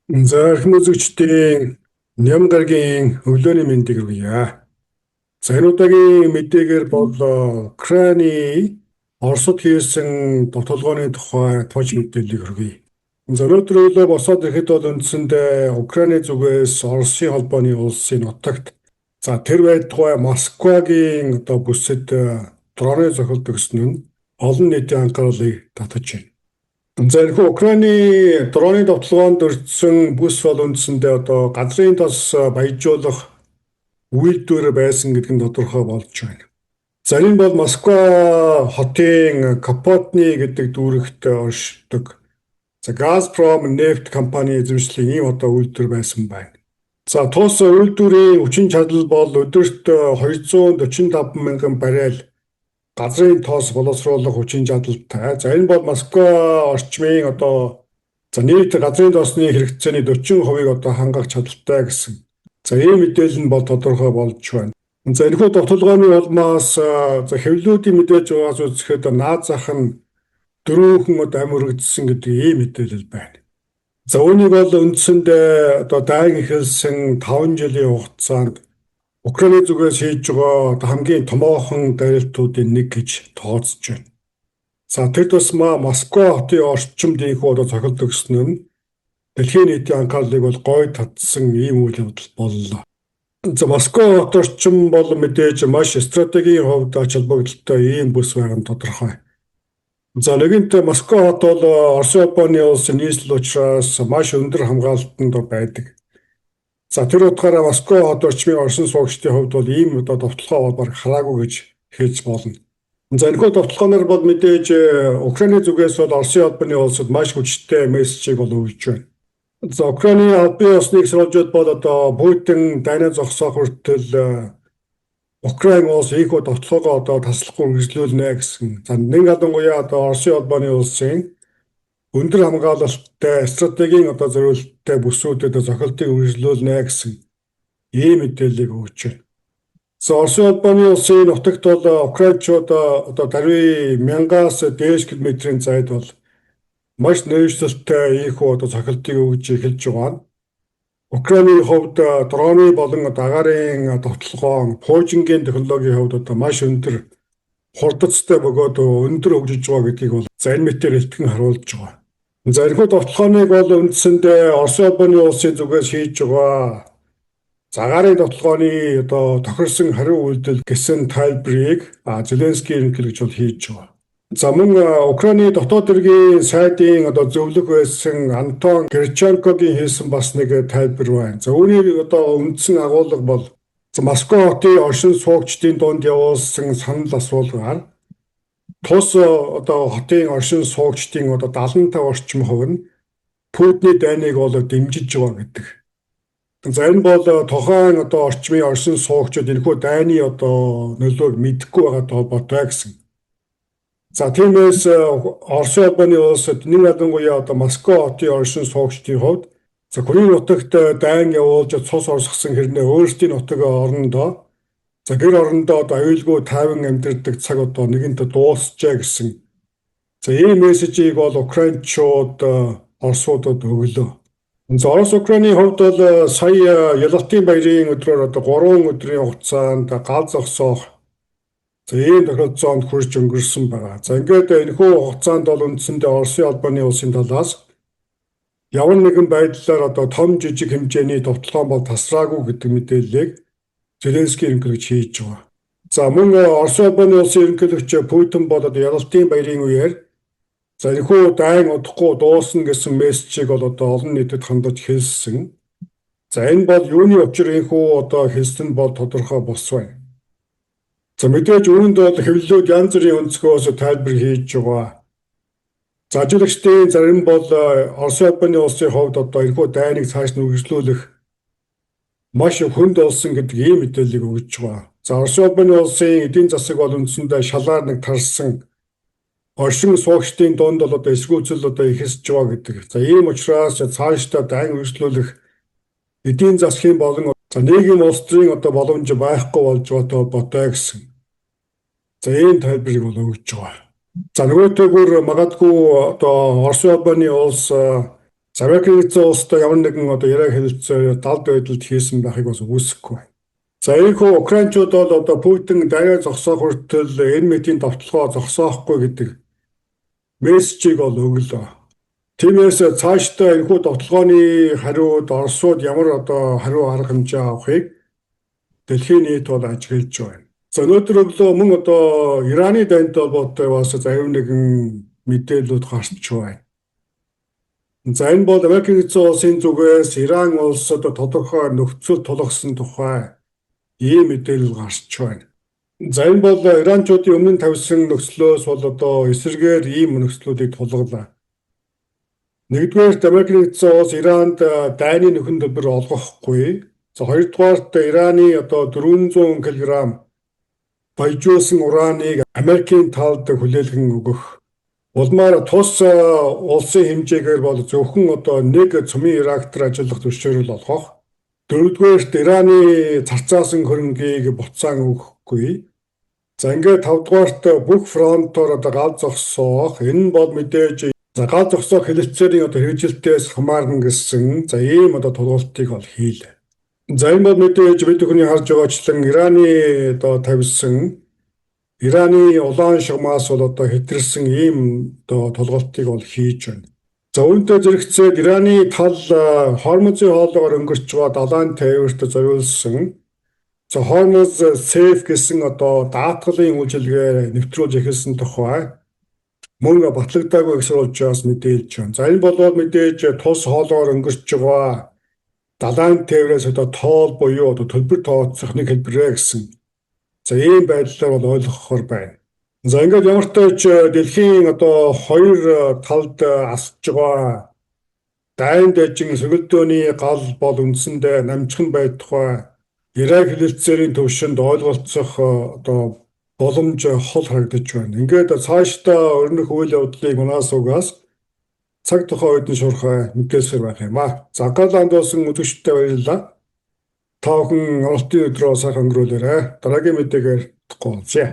За их үзэгчдийн ням гарагийн өглөөний мэндийг хүргье. За энэ удаагийн мэдээгээр бол Украины Оросд хийсэн тоталгооны тухай тож мэдээллийг хүргэе. За өнөөдөр өглөө босоод ирэхэд бол үндсэндээ Украины зүгээс Оросын холбооны улсын нутагт тэр байтугай Москвагийн бүсэд дроны зохиолт өгсөн нь олон нийтийн анхаарлыг татаж байна. За энэ Украины дроны довтлогоонд өртсөн бүс бол үндсэндээ газрын тос баяжуулах үйлдвэр байсан гэдэг нь тодорхой болж байна. За энэ бол Москва хотын Капотны гэдэг дүүрэгт оршдог. За Газпром нефть компани эзэмшлийн ийм үйлдвэр байсан байна. За тус үйлдвэрийн хүчин чадал бол өдөрт 245 мянган баррель газрын тоос боловсруулах хүчин чадалтай. За энэ бол Москва орчмын нийт газрын тоосны хэрэгцээний 40%-ийг хангах чадaltaй гэсэн. За ийм мэдээлэл нь бол тодорхой болж байна. За энэхүү довтлогооны улмаас хэвлэлүүдийн мэдээж байгаас үзэхэд наад зах нь 4 хүн амь өргөдсөн гэдэг ийм мэдээлэл байна. За үүнийг бол үндсэндээ дайн эхэлсэн 5 жилийн хугацаанд Украины зүгээс хийж байгаа хамгийн томоохон дарилтуудын нэг гэж тооцож байна. За тэр тусмаа Москва хотын орчимд ийхүү цохилт өгсөн нь дэлхийн нийтийн анхаарлыг бол гой татсан ийм үйл явдал боллоо. За Москва хот орчим бол мэдээж маш стратегийн хувьд ач холбогдолтой ийм бүс байгаа нь тодорхой. За нэгэнт Москва хот бол Оросын улбаны улсын нийслэл учраас маш өндөр хамгаалалтанд байдаг. За тэр утгаараа Москва хот орчмын оршин суугчдын хувьд бол ийм довтлогоо бол хараагүй гэж хэлж болно. За энэхүү довтлогооноор бол мэдээж Украины зүгээс бол Оросын улбаны улсад маш хүчтэй мессежийг бол өгж байна. За Украины албан ёсныг сурвалжууд бол Путин дайнаа зогсоох хүртэл Украин улс ийхүү довтлогоо таслахгүй үргэлжлүүлнэ гэсэн. За нэг ялангуяа Оросын улбаны улсын өндөр хамгаалалттай стратегийн зориулттай бүсүүдэд зохилтыг үргэлжлүүлнэ гэсэн ийм мэдээллийг өгч байна. За Оросын улбаны улсын нутагт бол украинчууд даруй 1000-аас дээш километрийн зайд бол маш нөөцлөлттэй ийхүү зохилтыг өгж эхэлж байгаа. Украины хувьд дроны болон агаарын довтлогоо пуужингийн технологийн хувьд маш өндөр хурдцтай бөгөөд өндөр хөгжиж байгаа гэдгийг бол энэ мэтээр илтгэн харуулж байгаа. За энэхүү довтлогооныг бол үндсэндээ Оросын улбаны улсын зүгээс хийж байгаа агаарын довтлогооны тохирсон хариу үйлдэл гэсэн тайлбарыг Зеленский ерөнхийлөгч бол хийж байгаа. За мөн Украины дотоод хэргийн сайдын зөвлөх байсан Антон Герченкогийн хийсэн бас нэг тайлбар байна. За үүний үндсэн агуулга бол Москва хотын оршин суугчдын дунд явуулсан санал асуулгаар тус хотын оршин суугчдын 75 орчим хувь нь Путиний дайныг бол дэмжиж байгаа гэдэг. За энэ бол тухайн орчмын оршин суугчид энэхүү дайны нөлөөг мэдэхгүй байгаа холбоотой гэсэн. За тиймээс Оросын улбаны улсад нэг ялангуяа Москва хотын оршин суугчдын хувьд Хүрийн нутагт дайн явуулж цус орсгосон хэрнээ өөрсдийн нутаг орондоо гэр орондоо аюулгүй тайван амьдардаг цаг нэгэнт дуусчээ гэсэн. За ийм мессежийг бол украинчууд орсуудад өглөө. За Орос Украины хувьд бол сая Ялалтын баярын өдрөөр 3 өдрийн хугацаанд гал зогсоох ийм тохиолдолд хүрч өнгөрсөн байгаа. За ингээд энэхүү хугацаанд бол үндсэндээ Оросын улбаны улсын талаас ямар нэгэн байдлаар том жижиг хэмжээний довтлогоо бол тасраагүй гэдэг мэдээллийг Зеленский ерөнхийлөгч хийж байгаа. За мөн Оросын улбаны улсын ерөнхийлөгч Путин бол Ялалтын баярын үеэр энэхүү дайн удахгүй дуусна гэсэн мессежийг бол олон нийтэд хандаж хэлсэн. За энэ бол юуны учир энэхүү хэлсэн бол тодорхой бос байна. За мэдээж үүнд бол хэвлэлүүд янз бүрийн өнцгөөс тайлбар хийж байгаа. За ажилчдын зарим бол Оросын улбаны улсын хувьд энэхүү дайныг цааш нь үргэлжлүүлэх маш хүнд болсон гэдэг ийм мэдээллийг өгж байгаа. За Оросын улбаны улсын эдийн засаг бол үндсэндээ шалаар нэг тарсан оршин суугчдын дунд бол эсргүүцэл ихсэж байгаа гэдэг. За ийм учраас цаашдаа дайн үргэлжлүүлэх эдийн засгийн болон нийгэм улс төрийн боломж байхгүй болж байгаа холбоотой гэсэн. За ийм тайлбарыг бол өгж байгаа. За нөгөөтэйгүр магадгүй Оросын улбаны улс Америкийн нэгдсэн улстай ямар нэгэн одоо яриа хэлэлцээ далд байдалд хийсэн байхыг бас үүсэхгүй байна. За ийхүү украинчууд бол одоо Путин дайгаа зогсоох хүртэл энэ мэдийн довтлогоо зогсоохгүй гэдэг мессежийг бол өглөө. Тиймээс цаашдаа энэхүү довтлогооны хариуд Оросууд ямар одоо хариу арга хэмжээ авахыг дэлхийн нийт бол ажиглаж байна. За өнөөдөр өглөө мөн одоо Ираны дайнд холбоотой бас зарим нэгэн мэдээлэлүүд гарч байна. За энэ бол Америкийн нэгдсэн улсын зүгээс Иран улсад тодорхой нөхцөл тулгасан тухай ийм мэдээлэл гарч байна. За энэ бол иранчуудын өмнө нь тавьсан нөхцлөөс бол одоо эсэргээр ийм нөхцлүүдийг тулгалаа. Нэгдүгээрт Америкийн нэгдсэн улс Иранд дайны нөхөн төлбөр олгохгүй. За хоёрдугаарт Ираны одоо 400 кг баяжуулсан ураныг Америкийн талд хүлээлгэн өгөх. Улмаар тус улсын хэмжээгээр бол зөвхөн одоо нэг цөмийн реактор ажиллах зөвшөөрөл олгох. Дөрөвдүгээрт Ираны царцаасан хөрөнгийг буцаан өгөхгүй. За ингээд тавдугаарт бүх фронтоор одоо гал зогсоох. Энэ нь бол мэдээж гал зогсоох хэлэлцээрийн одоо хэрэгжилтээс хамаарна гэсэн за ийм одоо тулгуултыг бол хийлээ. За энэ бол мэдээж бид бүхний харж байгаачлан Ираны одоо тавьсан Ираны улаан шугамаас бол одоо хэтэрсэн ийм одоо тулгуултыг бол хийж байна. За үүнтэй зэрэгцээд Ираны тал Хормузын хоолойгоор өнгөрч байгаа далайн тээвэрт зориулсан за Hormuz Safe гэсэн одоо даатгалын үйлчилгээ нэвтрүүлж эхэлсэн тухай мөн батлагдаагүй ихсруулж байгаас мэдээлж байна. За энэ бол мэдээж тус хоолойгоор өнгөрч байгаа далайн тээврээс одоо тоол буюу одоо төлбөр тооцох нэг хэлбэрээ гэсэн. За ийм байдлаар бол ойлгохоор байна. За ингээд ямар ч тач дэлхийн одоо хоёр талд асж байгаа дайн дэжин сөгөлдөөний гал бол үндсэндээ намжхан байх тухай Ирак хэлэлцээрийн төвшөнд ойлголцох одоо боломж хол харагдаж байна. Ингээд цаашдаа өрнөх үйл явдлыг манаас угаас цаг тухайн үед нь шуурхай мэдээлсээр байх юм аа. За галанд болсон үзэгчдтэй баярлалаа. Та бүхэн оролтын өдрөө сайхан өнгөрүүлээрэй. Дараагийн мэдээгээр тулгуурлая.